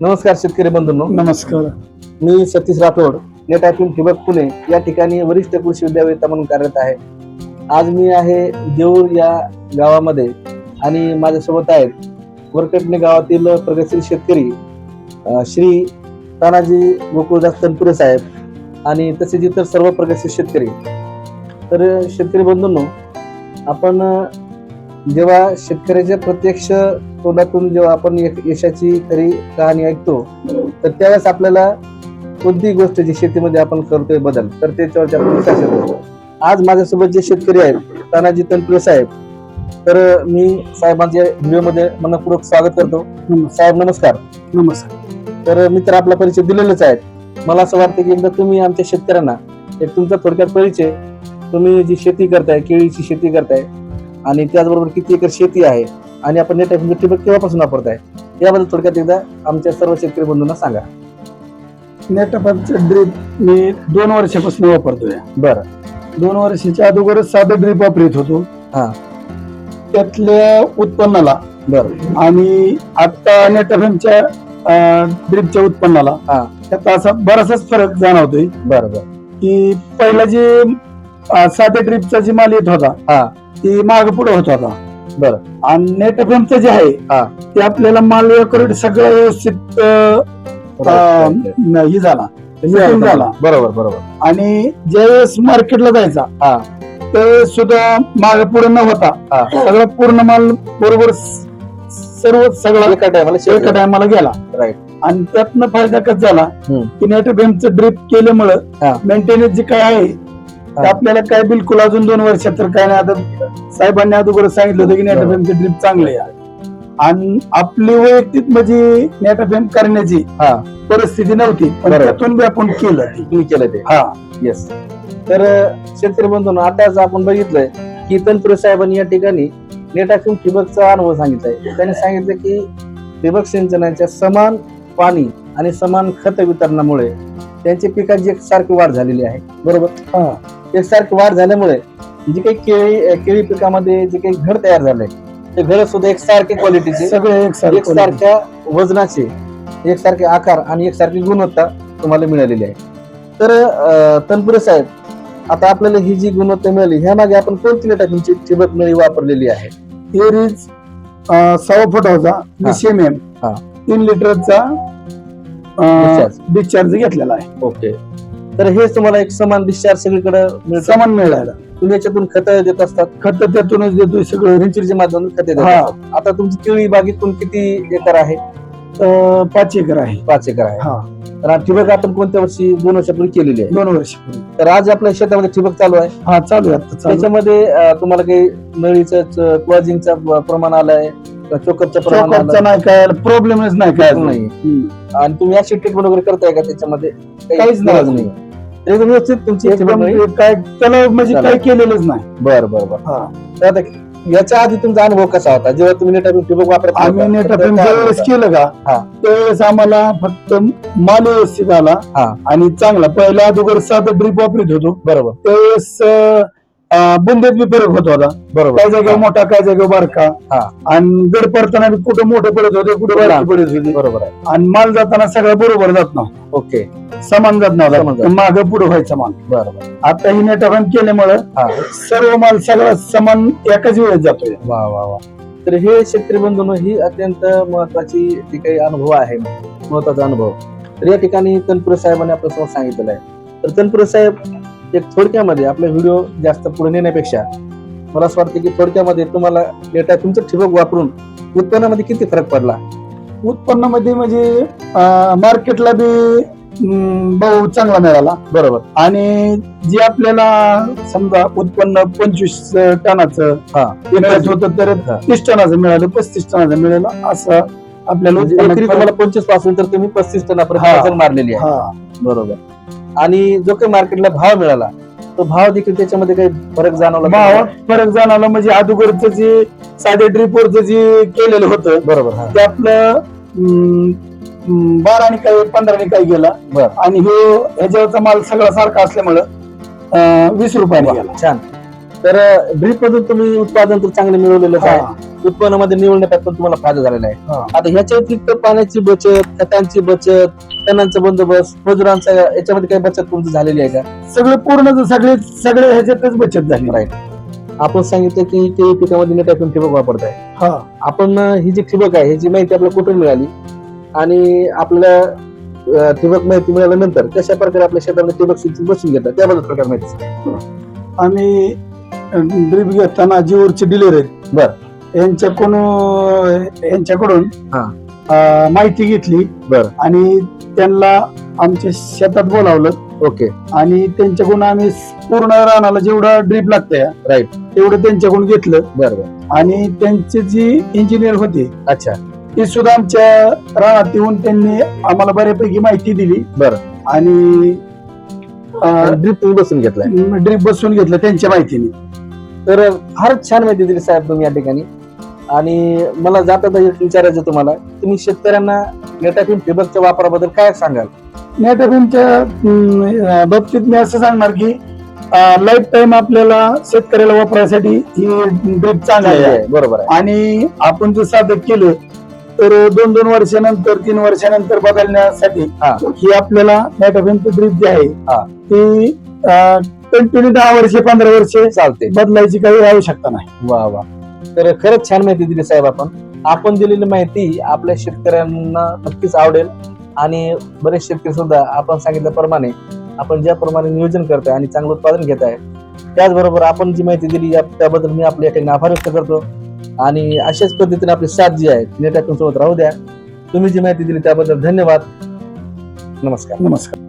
नमस्कार शेतकरी बंधूंनो. नमस्कार. मी सतीश राठोड, नेट ॲक्टिव्ह ठिबक पुणे या ठिकाणी वरिष्ठ कृषी विद्यावेत्ता म्हणून कार्यरत आहे. आज मी आहे देऊर या गावामध्ये आणि माझ्यासोबत आहेत वरकटणे गावातील प्रगतशील शेतकरी श्री तानाजी गोकुळदास तनपुरे साहेब आणि तसेच इतर सर्व प्रगतशील शेतकरी. तर शेतकरी बंधूंनो, आपण जेव्हा शेतकऱ्याच्या प्रत्यक्ष तोंडातून जेव्हा आपण यशाची खरी कहाणी ऐकतो तर त्यावेळेस आपल्याला कोणतीही गोष्ट जी शेतीमध्ये आपण करतोय बदल तर त्याच्यावरती आपण विश्वास येतो. आज माझ्यासोबत जे शेतकरी आहेत तानाजी तनपुरे साहेब, तर मी साहेबांच्या व्हिडिओमध्ये मनपूर्वक स्वागत करतो. साहेब नमस्कार. नमस्कार. तर मित्र आपला परिचय दिलेलाच आहे. मला असं वाटतं की एकदा तुम्ही आमच्या शेतकऱ्यांना एक तुमचा थोडक्यात परिचय, तुम्ही जी शेती करताय, केळीची शेती करताय आणि त्याचबरोबर किती एकर शेती आहे आणि आपण नेट ॲक्टिव्ह ठिबक केव्हापासून वापरताय याबद्दल थोडक्यात एकदा आमच्या सर्व शेतकरी बंधूंना सांगा. नेट ॲक्टिव्ह ड्रीप मी 2 वर्षापासून वापरतोय. बरं. 2 वर्षाच्या अगोदरच साधं ड्रीप वापरत होतो. त्यातल्या उत्पन्नाला बरं आणि आता नेट ॲक्टिव्हच्या ड्रीपच्या उत्पन्नाला त्यात असा बराचसाच फरक जाणवतोय. बरं बरं. की पहिला जे साध्या ड्रीपचा जी माल येत होता ती माग पुढे होत होता. बरं. आणि नेट ॲक्टिव्हचं जे आहे ते आपल्याला माल अॅक्युरेट सगळं व्यवस्थित हे झाला. बरोबर बरोबर. आणि ज्यावेळेस मार्केटला जायचा ते सुद्धा मागे पुढे न होता सगळं पूर्ण माल बरोबर सगळं एका टायमाला गेला. राईट. आणि त्यातनं फायदा कसा झाला की नेट ॲक्टिव्हचं ड्रिप केल्यामुळं मेंटेनन्स जे काय आहे ते आपल्याला काय बिलकुल अजून 2 वर्षात तर काय नाही. आता साहेबांनी अगोदर सांगितलं होतं की नेट ॲक्टिव्हचं ड्रिप चांगलं आहे आणि आपली वैयक्तिक म्हणजे नेट ॲक्टिव्ह करण्याची परिस्थिती नव्हती, पण त्यातून बी आपण केलं ते. येस. तर शेतकरी बंधूंनो, आताच आपण बघितलंय की तनपुरे साहेबांनी या ठिकाणी नेट ॲक्टिव्ह ठिबकचा अनुभव सांगितलाय. त्यांनी सांगितलं की ठिबक सिंचनाच्या समान पाणी आणि समान खत वितरणामुळे त्यांच्या पिकाची एकसारखी वाढ झालेली आहे. बरोबर. एकसारखी वाढ झाल्यामुळे जी काही केळी पिकामध्ये जे काही घड तयार झालंय ते घड सुद्धा एकसारखे क्वालिटीचे, सगळे एकसारख्या वजनाचे, एकसारखे आकार आणि एकसारखी गुणवत्ता तुम्हाला मिळालेली आहे. तर तनपुरे साहेब, आता आपल्याला ही जी गुणवत्ता मिळाली ह्या मागे आपण कोणती नेट ॲक्टिव्हची ठिबक नळी वापरलेली आहे? एरीज 6 फुटाचा 20 mm 3 लिटरचा डिस्चार्ज घेतलेला आहे. ओके. तर हे तुम्हाला एक समान डिस्चार्ज सगळीकडे समान मिळाला. तुम्ही याच्यातून खत देत असतात? खत त्यातूनच देतोय सगळं, रिंचीच्या माध्यमातून खते देत असतात. आता तुमची केळी बागेतून किती एकर आहे? 5 एकर आहे. 5 एकर आहे. तर ठिबक आपण कोणत्या वर्षी 2 वर्षापूर्वी केलेली आहे? 2 वर्षापूर्वी. तर आज आपल्या शेतामध्ये ठिबक चालू आहे. चालू आहे. त्याच्यामध्ये तुम्हाला काही नळीचं क्लॉजिंगचं प्रमाण आलंय, चोकरचं प्रमाण आलंय? नाही, काय प्रॉब्लेमच नाही, काय नाही. आणि तुम्ही अशी ट्रीटमेंट वगैरे करताय का? त्याच्यामध्ये काहीच नाही. एकदम व्यवस्थित तुमची काय त्याला म्हणजे काय केलेलंच नाही. बरं बरं बरं. तर आता याच्या आधी तुमचा अनुभव कसा होता जेव्हा तुम्ही नेट ॲक्टिव्ह ठिबक वापरत? आम्ही नेट ॲक्टिव्ह ज्यावेळेस केलं का त्यावेळेस आम्हाला फक्त माल व्यवस्थित आला आणि चांगला. पहिला अगोदर साधं ड्रीप वापरत होतो. बरोबर. त्यावेळेस बुंदेत बी फरक होत होता. बरोबर. काही जागेवर मोठा, काही जागेवर बारका. आणि गड पडताना कुठं मोठं पडत होते, कुठं बारकी पडत होते. बरोबर आहे. आणि माल जाताना सगळा बरोबर जात नव्हता. ओके. समान जात नव्हता, माग पुढे व्हायचा माल. बरोबर. आता ही नेट ॲक्टिव्ह केल्यामुळे सर्व माल सगळा समान एकाच वेळेस जातोय. वा वा वा. तर हे शेतकरी बंधूंनो, ही अत्यंत महत्वाची जी काही अनुभव आहे, महत्वाचा अनुभव. तर या ठिकाणी तनपुरे साहेबांनी आपल्यासमोर सांगितलेलं आहे. तर तनपुरे साहेब, एक थोडक्यामध्ये आपला व्हिडिओ जास्त पुढे नेण्यापेक्षा मला असं वाटतं की थोडक्यामध्ये तुम्हाला नेट ॲक्टिव्हचं ठिबक वापरून उत्पन्नामध्ये किती फरक पडला? उत्पन्नामध्ये म्हणजे मार्केटला बी भाव चांगला मिळाला. बरोबर. आणि जे आपल्याला समजा उत्पन्न 25 टनाचं होतं तर 30 टनाचं मिळालं, 35 टनाचं मिळालं. असं आपल्याला तुम्हाला 25 पासून तर तुम्ही 35 टनापर्यंत मारलेली आहे. बरोबर. आणि जो काही मार्केटला भाव मिळाला तो भाव देखील त्याच्यामध्ये काही फरक जाणवला? भावात फरक जाणवला म्हणजे अगोदरचं जे साधे ड्रिपवरचं जे केलेलं होतं, बरोबर, ते आपलं 12 काही 15 काही गेला. आणि ह्याच्यावरचा माल सगळा सारखा असल्यामुळं 20 रुपयाने गेला. छान. तर ड्रीप मधून तुम्ही उत्पादन तर चांगले मिळवलेलं हा. आहे, उत्पन्नामध्ये निवडण्यात पण तुम्हाला फायदा झालेला आहे. हा. आता ह्याच्या व्यतिरिक्त पाण्याची बचत, खतांची बचत, तणांचा बंदोबस्त, मजुरांचा, याच्यामध्ये काही बचत तुमची झालेली आहे का? सगळे पूर्ण सगळे ह्याच्यातच बचत झाली. राईट. आपण सांगितलं की केळी पिकामध्ये नेट टाकून ठिबक वापरताय. हा. आपण ही जी ठिबक आहे ह्याची माहिती आपल्याला कुठून मिळाली आणि आपल्याला ठिबक माहिती मिळाल्यानंतर कशा प्रकारे आपल्या शेतामध्ये ठिबक सिंचन बसून घेतात त्याबद्दल प्रकार माहिती सांगा. आम्ही ड्रीप घेताना जीवरचे डीलर आहेत बर. यांच्याकडून माहिती घेतली. बर. आणि त्यांना आमच्या शेतात बोलावलं. ओके. आणि त्यांच्याकडून आम्ही पूर्ण रानाला जेवढं ड्रीप लागतंय राईट तेवढं त्यांच्याकडून घेतलं. बरोबर. आणि त्यांचे जी इंजिनियर होते अच्छा, ते सुद्धा आमच्या रानात येऊन त्यांनी आम्हाला बऱ्यापैकी माहिती दिली. बरं. आणि ड्रीप तुम्ही बसून घेतलाय. ड्रीप बसून घेतलं त्यांच्या माहितीने. तर फारच छान माहिती दिली साहेब तुम्ही या ठिकाणी. आणि मला जाता एक विचारायचं तुम्हाला, तुम्ही शेतकऱ्यांना नेटाफिम ठिबकच्या वापराबद्दल काय सांगाल? नेटाफिमच्या बाबतीत मी असं सांगणार की लाईफ टाईम आपल्याला शेतकऱ्याला वापरायसाठी ही ड्रीप चांगली आहे. बरोबर आहे. आणि आपण जर साधक केलं तर 2-2 वर्षानंतर 3 वर्षानंतर बदलण्यासाठी ही आपल्याला नेटाफिमची ड्रीप जी आहे ती कंटिन्यू 10 वर्षे 15 वर्षे चालते, बदलायची काही आवश्यकता नाही. वा वा. तर खरंच छान माहिती दिली साहेब. आपण दिलेली माहिती आपल्या शेतकऱ्यांना नक्कीच आवडेल. आणि बरेच शेतकरी सुद्धा आपण सांगितल्याप्रमाणे आपण ज्याप्रमाणे नियोजन करताय आणि चांगलं उत्पादन घेत आहे, त्याचबरोबर आपण जी माहिती दिली त्याबद्दल मी आपल्या ठिकाणी आभार व्यक्त करतो. आणि अशाच पद्धतीने आपली साथ जी आहे नेटाफिम सोबत राहू द्या. तुम्ही जी माहिती दिली त्याबद्दल धन्यवाद. नमस्कार. नमस्कार.